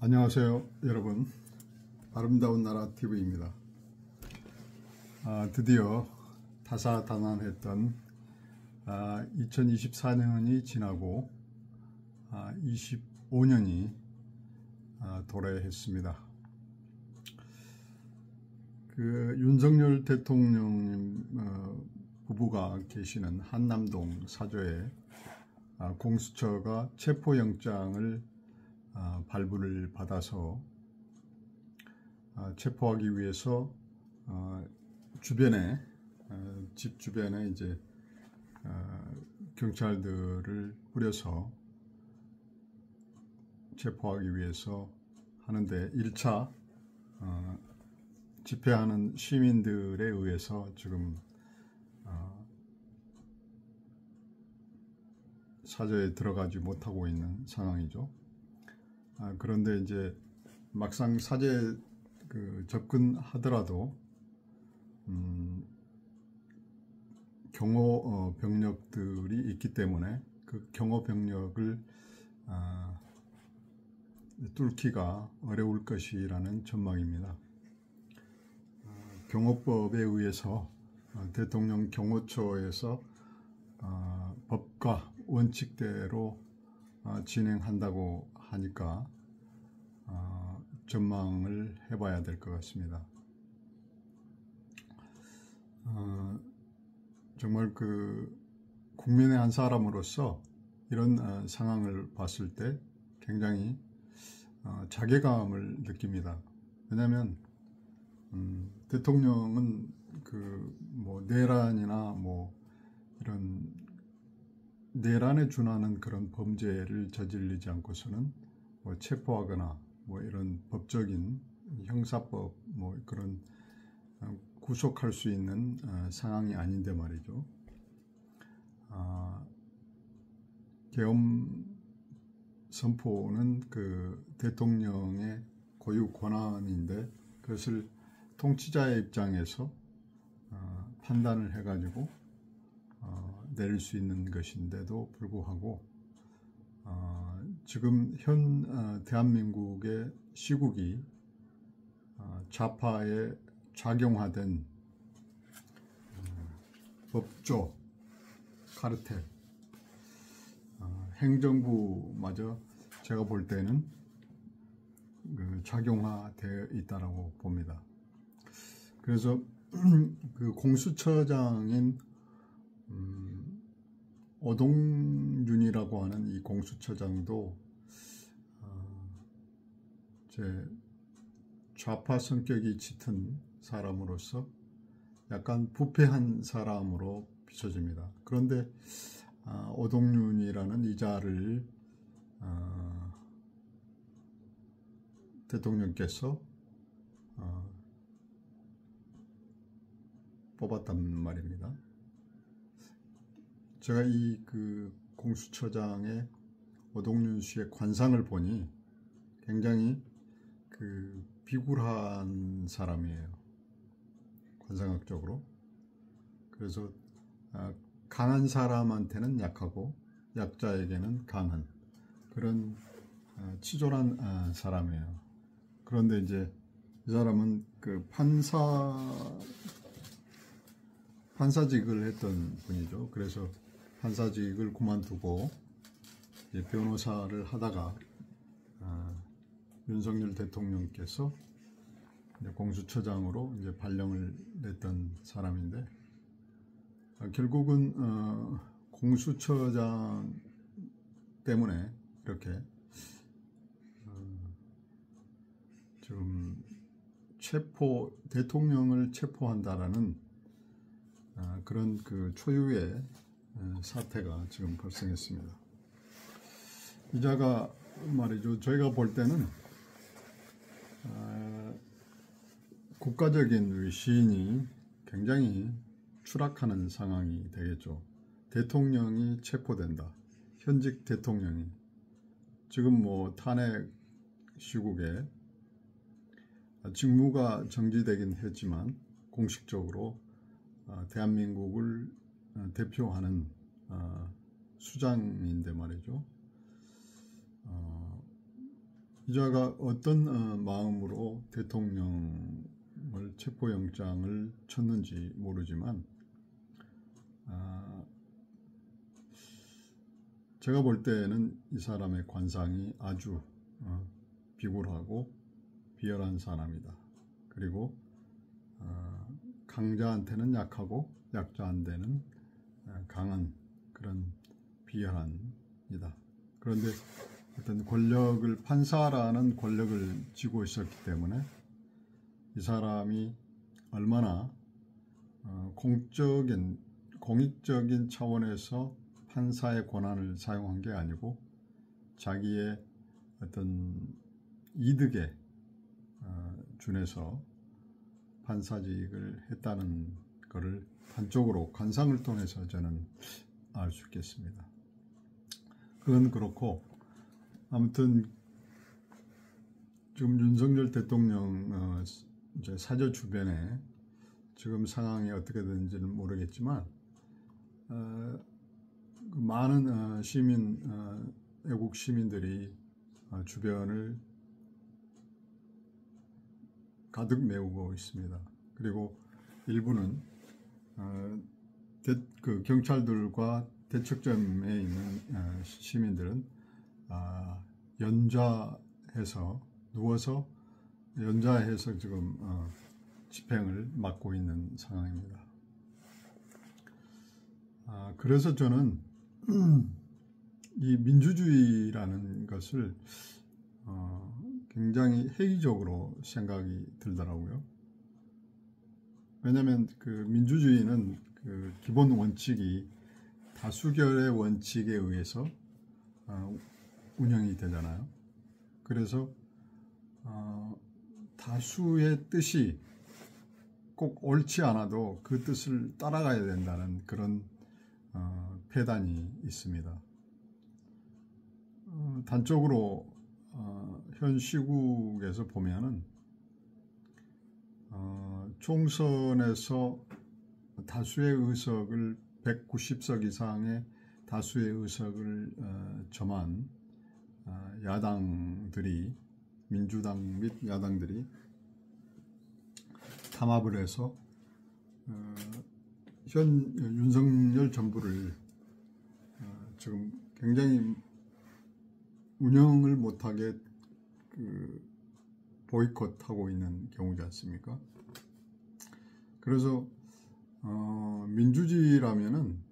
안녕하세요 여러분, 아름다운 나라 TV입니다. 드디어 다사다난했던 2024년이 지나고 25년이 도래했습니다. 그 윤석열 대통령 부부가 계시는 한남동 사저에 공수처가 체포영장을 발부를 받아서 체포하기 위해서 집 주변에 이제 경찰들을 뿌려서 체포하기 위해서 하는데 1차 집회하는 시민들에 의해서 지금 사저에 들어가지 못하고 있는 상황이죠. 그런데 이제 막상 사저에 접근하더라도 경호 병력들이 있기 때문에 그 경호 병력을 뚫기가 어려울 것이라는 전망입니다. 경호법에 의해서 대통령 경호처에서 법과 원칙대로 진행한다고 하니까 전망을 해봐야 될 것 같습니다. 정말 국민의 한 사람으로서 이런 상황을 봤을 때 굉장히 자괴감을 느낍니다. 왜냐하면 대통령은 내란이나 이런 내란에 준하는 그런 범죄를 저지르지 않고서는 체포하거나 이런 법적인 형사법 그런 구속할 수 있는 상황이 아닌데 말이죠. 계엄 선포는 대통령의 고유 권한인데 그것을 통치자의 입장에서 판단을 해가지고 내릴 수 있는 것인데도 불구하고 지금 현 대한민국의 시국이 좌파에 작용화된 법조, 카르텔, 행정부마저 제가 볼 때는 작용화되어 있다고 봅니다. 그래서 공수처장인 오동윤이라고 하는 이 공수처장도 제 좌파 성격이 짙은 사람으로서 약간 부패한 사람으로 비춰집니다. 그런데 오동윤이라는 이자를 대통령께서 뽑았단 말입니다. 제가 이 공수처장의 오동윤 씨의 관상을 보니 굉장히 비굴한 사람이에요. 관상학적으로. 그래서 강한 사람한테는 약하고 약자에게는 강한 그런 치졸한 사람이에요. 그런데 이제 이 사람은 판사직을 했던 분이죠. 그래서 판사직을 그만두고 이제 변호사를 하다가 윤석열 대통령께서 공수처장으로 이제 발령을 냈던 사람인데 결국은 공수처장 때문에 이렇게 지금 대통령을 체포한다라는 그런 초유의 사태가 지금 발생했습니다. 이자가 말이죠. 저희가 볼 때는 국가적인 시인이 굉장히 추락하는 상황이 되겠죠. 대통령이 체포된다. 현직 대통령이 지금 탄핵 시국에 직무가 정지되긴 했지만 공식적으로 대한민국을 대표하는 수장인데 말이죠. 기자가 어떤 마음으로 대통령을 체포영장을 쳤는지 모르지만 제가 볼 때는 이 사람의 관상이 아주 비굴하고 비열한 사람이다. 그리고 강자한테는 약하고 약자한테는 강한 그런 비열한이다. 그런데 어떤 권력을, 판사라는 권력을 쥐고 있었기 때문에 이 사람이 얼마나 공익적인 차원에서 판사의 권한을 사용한 게 아니고 자기의 어떤 이득에 준해서 판사직을 했다는 것을 단적으로 관상을 통해서 저는 알 수 있겠습니다. 그건 그렇고, 아무튼 지금 윤석열 대통령 이제 사저 주변에 지금 상황이 어떻게 되는지는 모르겠지만 많은 애국 시민들이 주변을 가득 메우고 있습니다. 그리고 일부는 그 경찰들과 대척점에 있는 시민들은 연좌해서 누워서 연좌해서 지금 집행을 맡고 있는 상황입니다. 그래서 저는 이 민주주의라는 것을 굉장히 회의적으로 생각이 들더라고요. 왜냐하면 그 민주주의는 그 기본 원칙이 다수결의 원칙에 의해서 운영이 되잖아요. 그래서 다수의 뜻이 꼭 옳지 않아도 그 뜻을 따라가야 된다는 그런 폐단이 있습니다. 단적으로 현 시국에서 보면은 총선에서 다수의 의석을 190석 이상의 다수의 의석을 점한 야당들이, 민주당 및 야당들이 담합을 해서 현 윤석열 정부를 지금 굉장히 운영을 못하게 보이콧하고 있는 경우지 않습니까? 그래서 민주주의라면은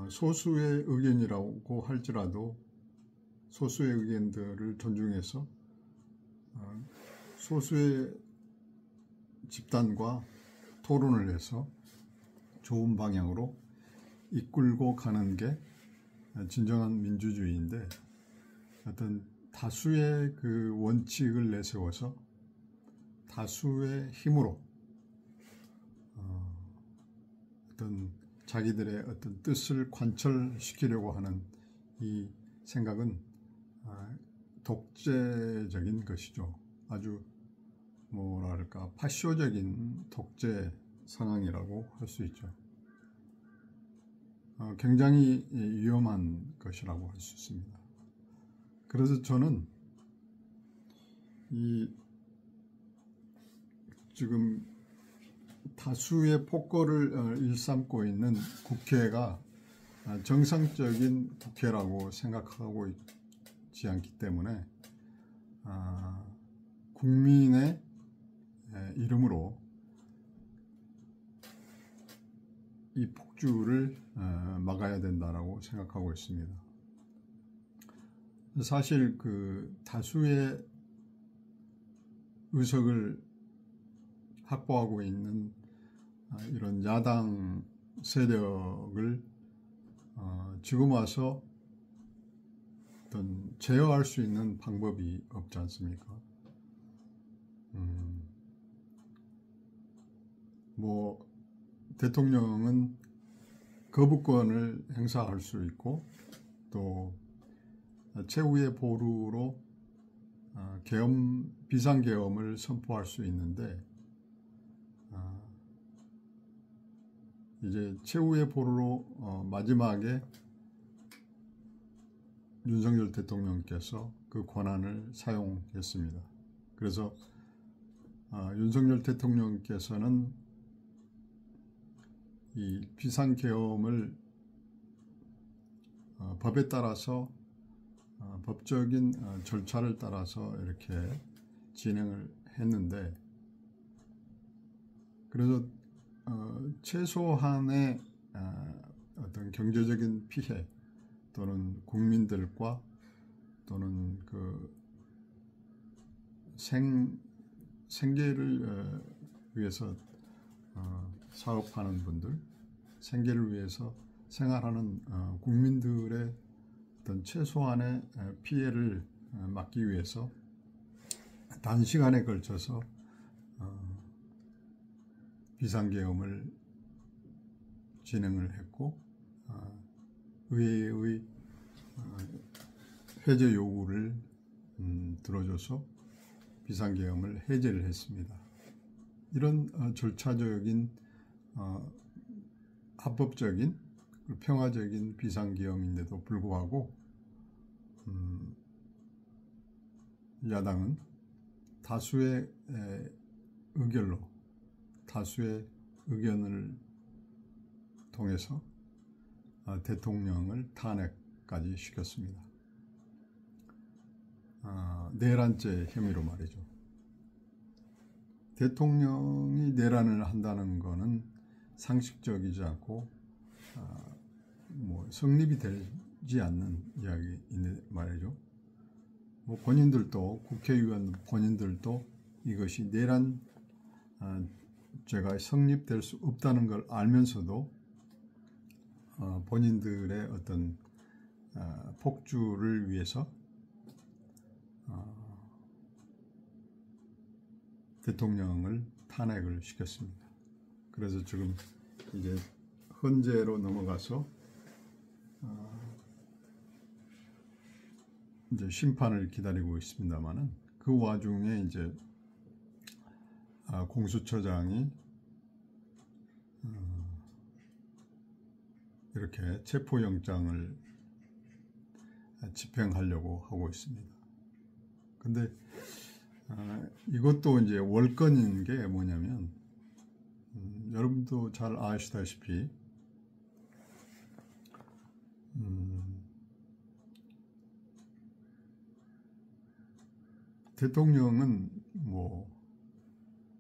소수의 의견이라고 할지라도 소수의 의견들을 존중해서 소수의 집단과 토론을 해서 좋은 방향으로 이끌고 가는 게 진정한 민주주의인데, 어떤 다수의 그 원칙을 내세워서 다수의 힘으로 어떤 자기들의 어떤 뜻을 관철시키려고 하는 이 생각은 독재적인 것이죠. 아주 뭐랄까 파쇼적인 독재 상황이라고 할 수 있죠. 굉장히 위험한 것이라고 할 수 있습니다. 그래서 저는 이 지금 다수의 폭거를 일삼고 있는 국회가 정상적인 국회라고 생각하고 있지 않기 때문에 국민의 이름으로 이 폭주를 막아야 된다라고 생각하고 있습니다. 사실 그 다수의 의석을 확보하고 있는 이런 야당 세력을 지금 와서 어떤 제어할 수 있는 방법이 없지 않습니까? 뭐 대통령은 거부권을 행사할 수 있고, 또 최후의 보루로 비상계엄을 선포할 수 있는데, 이제 최후의 보루로 마지막에 윤석열 대통령께서 그 권한을 사용했습니다. 그래서 윤석열 대통령께서는 이 비상계엄을 법에 따라서 법적인 절차를 따라서 이렇게 진행을 했는데, 그래서 최소한의 어떤 경제적인 피해 또는 국민들과 또는 그 생계를 위해서 사업하는 분들, 생계를 위해서 생활하는 국민들의 어떤 최소한의 피해를 막기 위해서 단시간에 걸쳐서 비상계엄을 진행을 했고, 의회의 해제 요구를 들어줘서 비상계엄을 해제를 했습니다. 이런 절차적인 합법적인 평화적인 비상계엄인데도 불구하고 야당은 다수의 의결로, 다수의 의견을 통해서 대통령을 탄핵까지 시켰습니다. 내란죄 혐의로 말이죠. 대통령이 내란을 한다는 것은 상식적이지 않고 성립이 되지 않는 이야기인데 말이죠. 본인들도, 국회의원 본인들도 이것이 내란 죄가 성립될 수 없다는 걸 알면서도 본인들의 어떤 복주를 위해서 대통령을 탄핵을 시켰습니다. 그래서 지금 이제 헌재로 넘어가서 이제 심판을 기다리고 있습니다만은, 그 와중에 이제 공수처장이 이렇게 체포영장을 집행하려고 하고 있습니다. 근데 이것도 이제 월권인 게 뭐냐면, 여러분도 잘 아시다시피 대통령은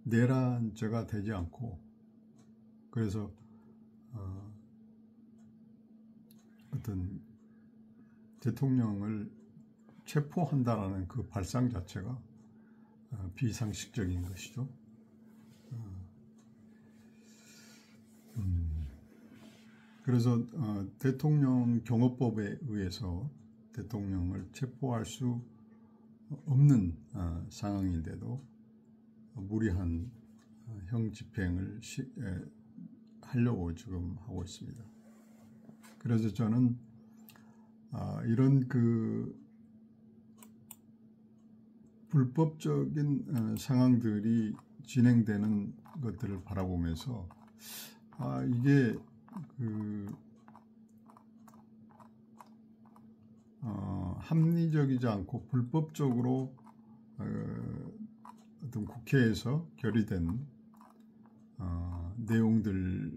내란죄가 되지 않고, 그래서 어떤 대통령을 체포한다라는 그 발상 자체가 비상식적인 것이죠. 그래서 대통령 경호법에 의해서 대통령을 체포할 수 없는 상황인데도 무리한 형 집행을 하려고 지금 하고 있습니다. 그래서 저는 이런 그 불법적인 상황들이 진행되는 것들을 바라보면서 이게 합리적이지 않고 불법적으로 어떤 국회에서 결의된 내용들이,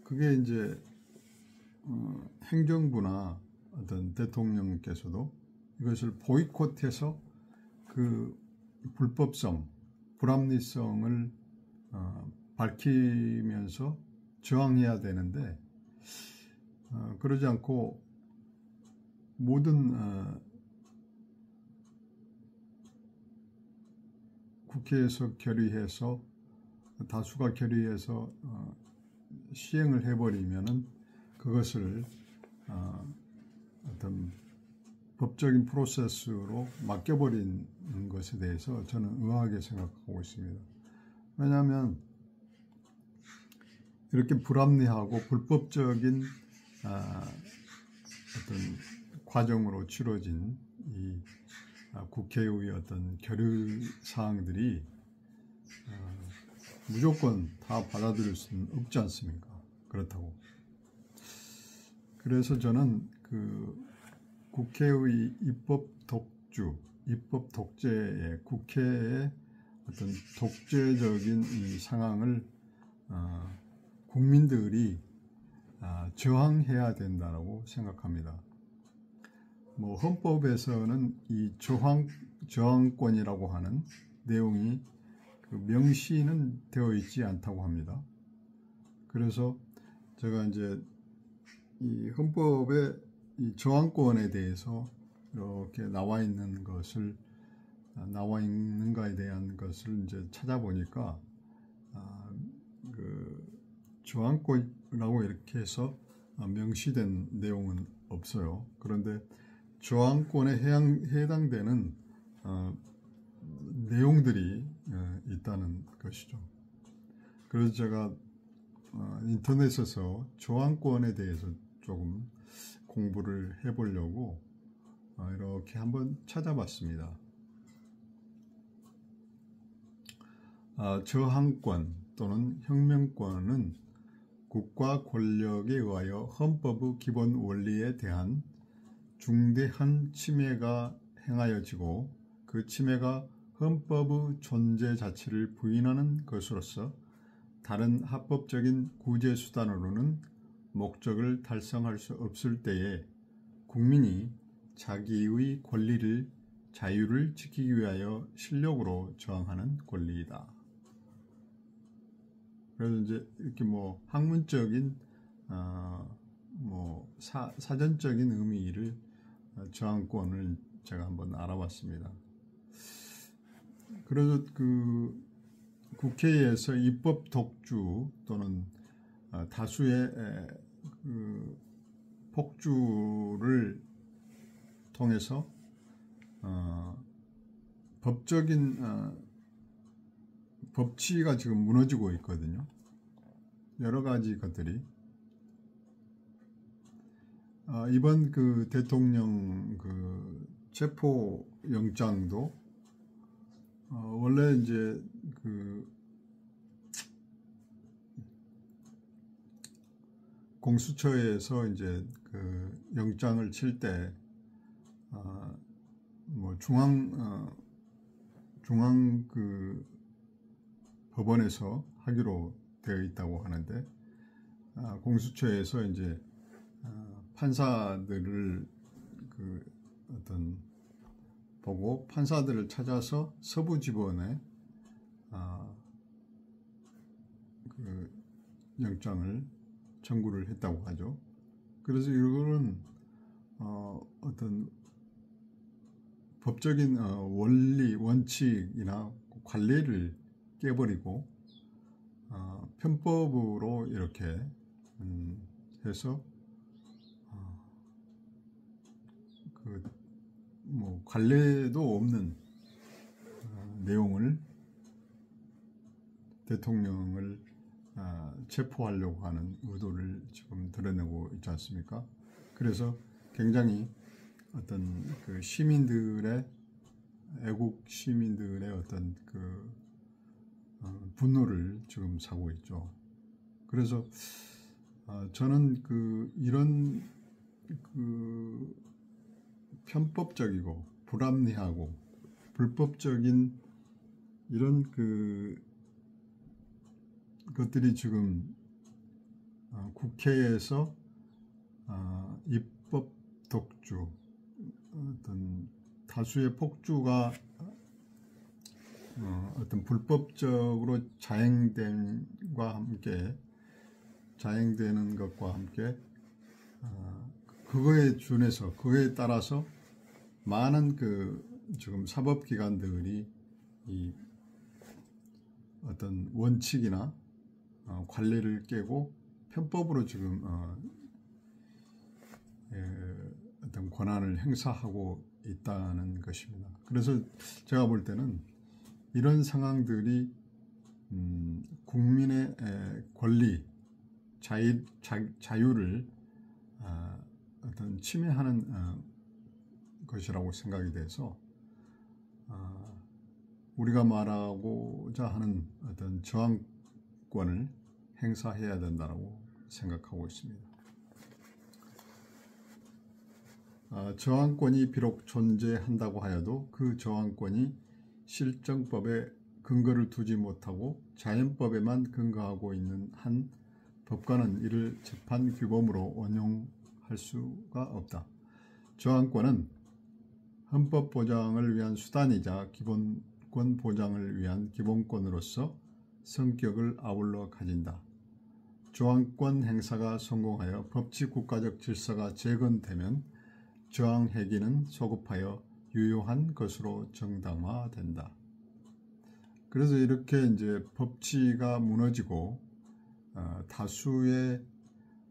그게 이제 행정부나 어떤 대통령께서도 이것을 보이콧해서 그 불법성, 불합리성을 밝히면서 저항해야 되는데, 그러지 않고 모든 국회에서 결의해서, 다수가 결의해서 시행을 해버리면은 그것을 어떤 법적인 프로세스로 맡겨버린 것에 대해서 저는 의아하게 생각하고 있습니다. 왜냐하면 이렇게 불합리하고 불법적인 어떤 과정으로 치러진 이 국회의 어떤 결의 사항들이 무조건 다 받아들일 수는 없지 않습니까? 그렇다고. 그래서 저는 그 국회의 입법 독재의 국회의 어떤 독재적인 이 상황을 국민들이 저항해야 된다고 생각합니다. 뭐 헌법에서는 이 저항권이라고 하는 내용이 그 명시는 되어 있지 않다고 합니다. 그래서 제가 이제 이 헌법의 이 저항권에 대해서 이렇게 나와 있는가에 대한 것을 이제 찾아보니까 그 저항권이라고 이렇게 해서 명시된 내용은 없어요. 그런데 저항권에 해당되는 내용들이 있다는 것이죠. 그래서 제가 인터넷에서 저항권에 대해서 조금 공부를 해보려고 이렇게 한번 찾아봤습니다. 저항권 또는 혁명권은 국가 권력에 의하여 헌법의 기본 원리에 대한 중대한 침해가 행하여지고 그 침해가 헌법의 존재 자체를 부인하는 것으로서 다른 합법적인 구제 수단으로는 목적을 달성할 수 없을 때에 국민이 자기의 권리를 자유를 지키기 위하여 실력으로 저항하는 권리이다. 그래서 이제 이렇게 뭐 학문적인 뭐 사전적인 의미를 저항권을 제가 한번 알아봤습니다. 그래서 그 국회에서 입법 독주 또는 다수의 그 폭주를 통해서 법적인 법치가 지금 무너지고 있거든요. 여러 가지 것들이 이번 그 대통령 그 체포 영장도 원래 이제 그 공수처에서 이제 그 영장을 칠 때 뭐 중앙 그 법원에서 하기로 되어 있다고 하는데 공수처에서 이제 판사들을 그 어떤 보고 판사들을 찾아서 서부지법원에 그 영장을 청구를 했다고 하죠. 그래서 이거는 어떤 법적인 원리, 원칙이나 관례를 깨버리고 편법으로 이렇게 해서 그 뭐 관례도 없는 내용을 대통령을 체포하려고 하는 의도를 지금 드러내고 있지 않습니까? 그래서 굉장히 어떤 그 시민들의 애국 시민들의 어떤 그 분노를 지금 사고 있죠. 그래서 저는 그 이런 그 편법적이고 불합리하고 불법적인 이런 그 것들이 지금 국회에서 입법 독주, 어떤 다수의 폭주가 어떤 불법적으로 자행되는 것과 함께 그거에 준해서 그거에 따라서 많은 그 지금 사법기관들이 이 어떤 원칙이나 관례를 깨고 편법으로 지금 어떤 권한을 행사하고 있다는 것입니다. 그래서 제가 볼 때는 이런 상황들이 국민의 권리, 자유를 어떤 침해하는 것이라고 생각이 돼서 우리가 말하고자 하는 어떤 저항권을 행사해야 된다고 생각하고 있습니다. 저항권이 비록 존재한다고 하여도 그 저항권이 실정법에 근거를 두지 못하고 자연법에만 근거하고 있는 한 법관은 이를 재판 규범으로 원용할 수가 없다. 저항권은 헌법 보장을 위한 수단이자 기본권 보장을 위한 기본권으로서 성격을 아울러 가진다. 저항권 행사가 성공하여 법치 국가적 질서가 재건되면 저항 행위는 소급하여 유효한 것으로 정당화된다. 그래서 이렇게 이제 법치가 무너지고 다수의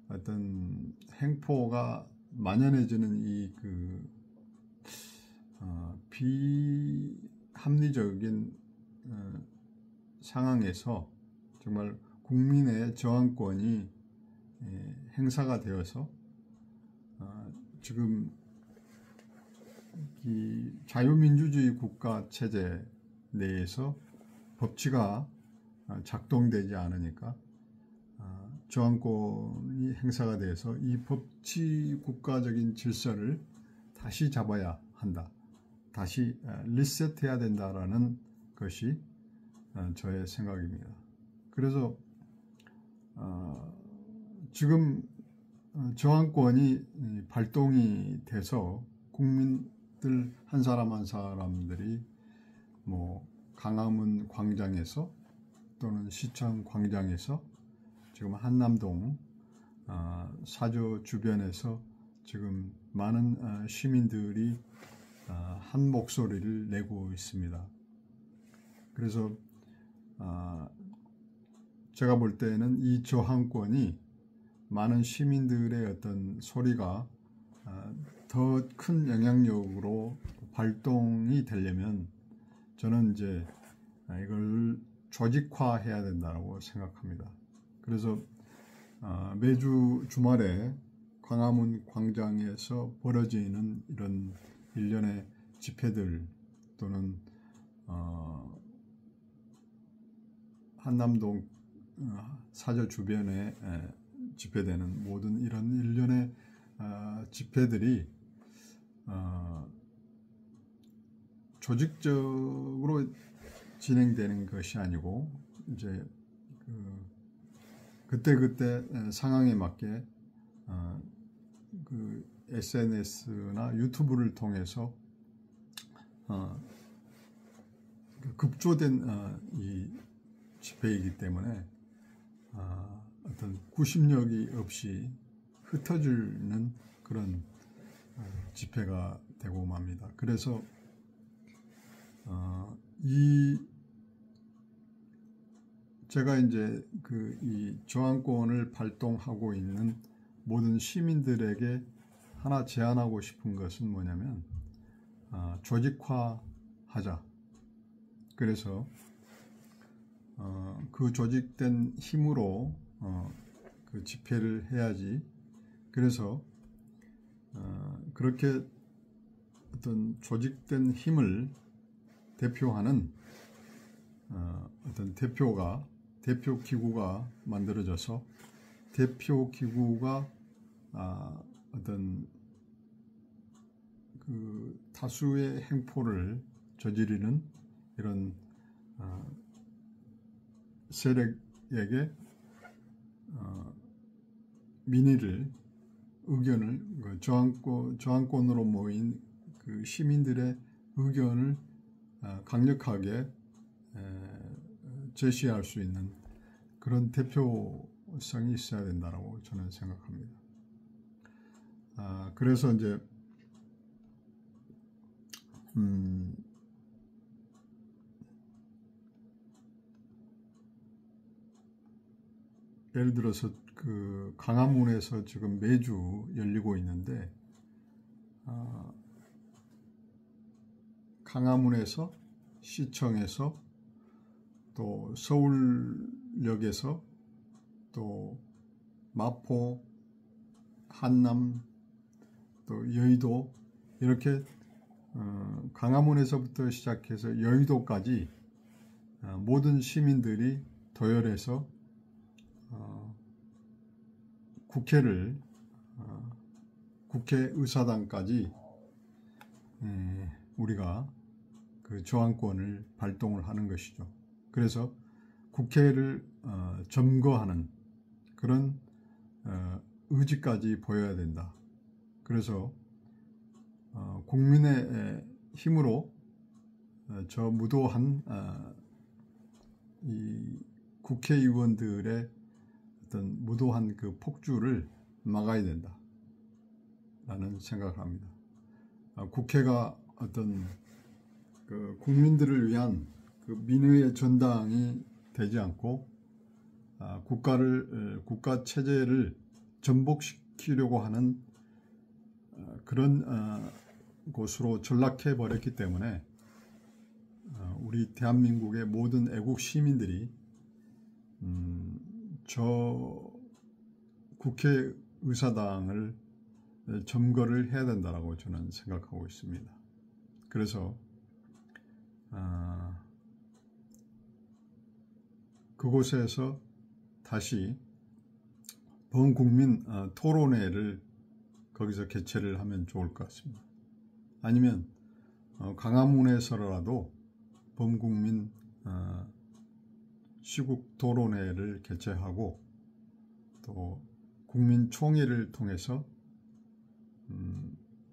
어떤 행포가 만연해지는 이 비합리적인 상황에서 정말 국민의 저항권이 행사가 되어서 지금 이 자유민주주의 국가 체제 내에서 법치가 작동되지 않으니까 저항권이 행사가 돼서 이 법치 국가적인 질서를 다시 잡아야 한다. 다시 리셋해야 된다라는 것이 저의 생각입니다. 그래서 지금 저항권이 발동이 돼서 국민들 한 사람 한 사람들이 뭐 광화문 광장에서 또는 시청 광장에서 지금 한남동 사저 주변에서 지금 많은 시민들이 한 목소리를 내고 있습니다. 그래서 제가 볼 때는 이 저항권이 많은 시민들의 어떤 소리가 더 큰 영향력으로 발동이 되려면 저는 이제 이걸 조직화해야 된다고 생각합니다. 그래서 매주 주말에 광화문 광장에서 벌어지는 이런 일련의 집회들 또는 한남동 사저 주변에 집회되는 모든 이런 일련의 집회들이 조직적으로 진행되는 것이 아니고 이제 그때그때 상황에 맞게 SNS나 유튜브를 통해서 급조된 이 집회이기 때문에 어떤 구심력이 없이 흩어지는 그런 집회가 되고 맙니다. 그래서 제가 이제 이 저항권을 발동하고 있는 모든 시민들에게 하나 제안하고 싶은 것은 뭐냐면 조직화하자. 그래서 그 조직된 힘으로 그 집회를 해야지. 그래서 그렇게 어떤 조직된 힘을 대표하는 어떤 대표 기구가 만들어져서 대표 기구가 어떤 그 다수의 행포를 저지르는 이런 세력에게 의견을 저항권으로 모인 그 시민들의 의견을 강력하게 제시할 수 있는 그런 대표성이 있어야 된다고 저는 생각합니다. 그래서 이제 예를 들어서 그 광화문에서 지금 매주 열리고 있는데 광화문에서 시청에서 또 서울역에서 또 마포, 한남, 또 여의도 이렇게 광화문에서부터 시작해서 여의도까지 모든 시민들이 도열해서 국회를 국회의사당까지 우리가 그 저항권을 발동을 하는 것이죠. 그래서 국회를 점거하는 그런 의지까지 보여야 된다. 그래서 국민의 힘으로 저 무도한 이 국회의원들의 어떤 무도한 그 폭주를 막아야 된다 라는 생각을 합니다. 국회가 어떤 그 국민들을 위한 그 민의의 전당이 되지 않고 국가 체제를 전복시키려고 하는 그런 곳으로 전락해 버렸기 때문에 우리 대한민국의 모든 애국 시민들이 저 국회의사당을 점거를 해야 된다라고 저는 생각하고 있습니다. 그래서 그곳에서 다시 범국민 토론회를 거기서 개최를 하면 좋을 것 같습니다. 아니면 광화문에서라도 범국민 시국 토론회를 개최하고 또 국민총회를 통해서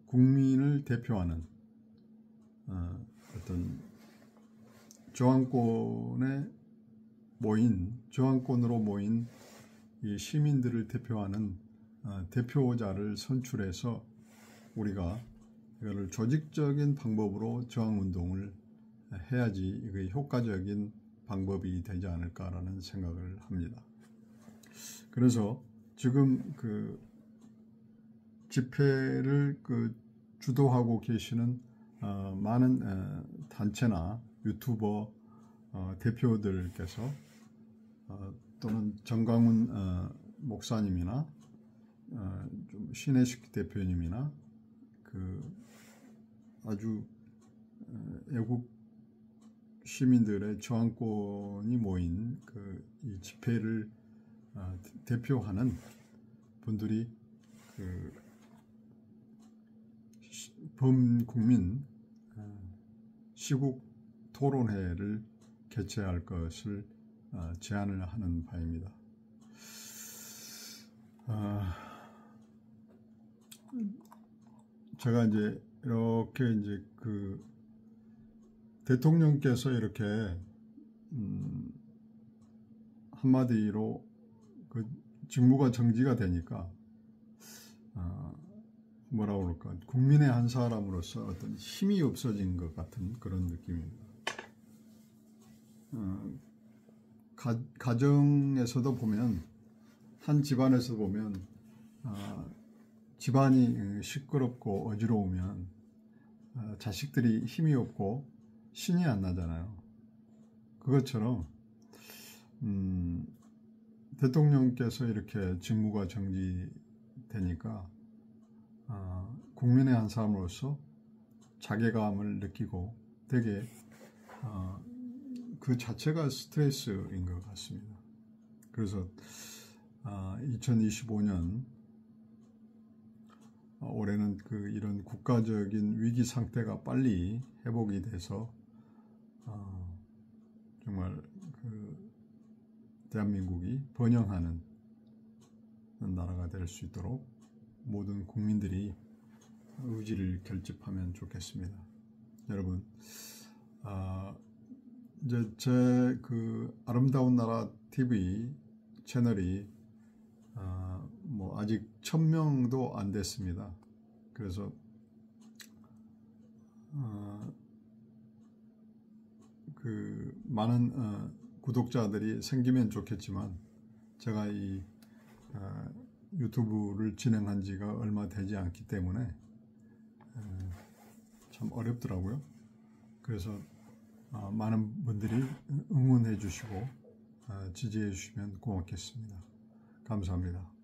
국민을 대표하는 어떤 저항권으로 모인 이 시민들을 대표하는 대표자를 선출해서 우리가 이거를 조직적인 방법으로 저항운동을 해야지 이게 효과적인 방법이 되지 않을까라는 생각을 합니다. 그래서 지금 그 집회를 주도하고 계시는 많은 단체나 유튜버 대표들께서 또는 정강훈 목사님이나 좀 신혜식 대표님이나 아주 애국 시민들의 저항권이 모인 이 집회를 대표하는 분들이 범국민 시국 토론회를 개최할 것을 제안을 하는 바입니다. 제가 이제 이렇게 대통령께서 이렇게 한마디로 직무가 정지가 되니까 뭐라고 그럴까, 국민의 한 사람으로서 어떤 힘이 없어진 것 같은 그런 느낌입니다. 가정에서도 보면, 한 집안에서 보면 집안이 시끄럽고 어지러우면 자식들이 힘이 없고 신이 안 나잖아요. 그것처럼 대통령께서 이렇게 직무가 정지되니까 국민의 한 사람으로서 자괴감을 느끼고 되게 그 자체가 스트레스인 것 같습니다. 그래서 2025년 올해는 이런 국가적인 위기 상태가 빨리 회복이 돼서 정말 대한민국이 번영하는 나라가 될 수 있도록 모든 국민들이 의지를 결집하면 좋겠습니다. 여러분, 이제 제 아름다운 나라 TV 채널이 아직 1000명도 안 됐습니다. 그래서 많은 구독자들이 생기면 좋겠지만 제가 이 유튜브를 진행한 지가 얼마 되지 않기 때문에 참 어렵더라고요. 그래서 많은 분들이 응원해 주시고 지지해 주시면 고맙겠습니다. 감사합니다.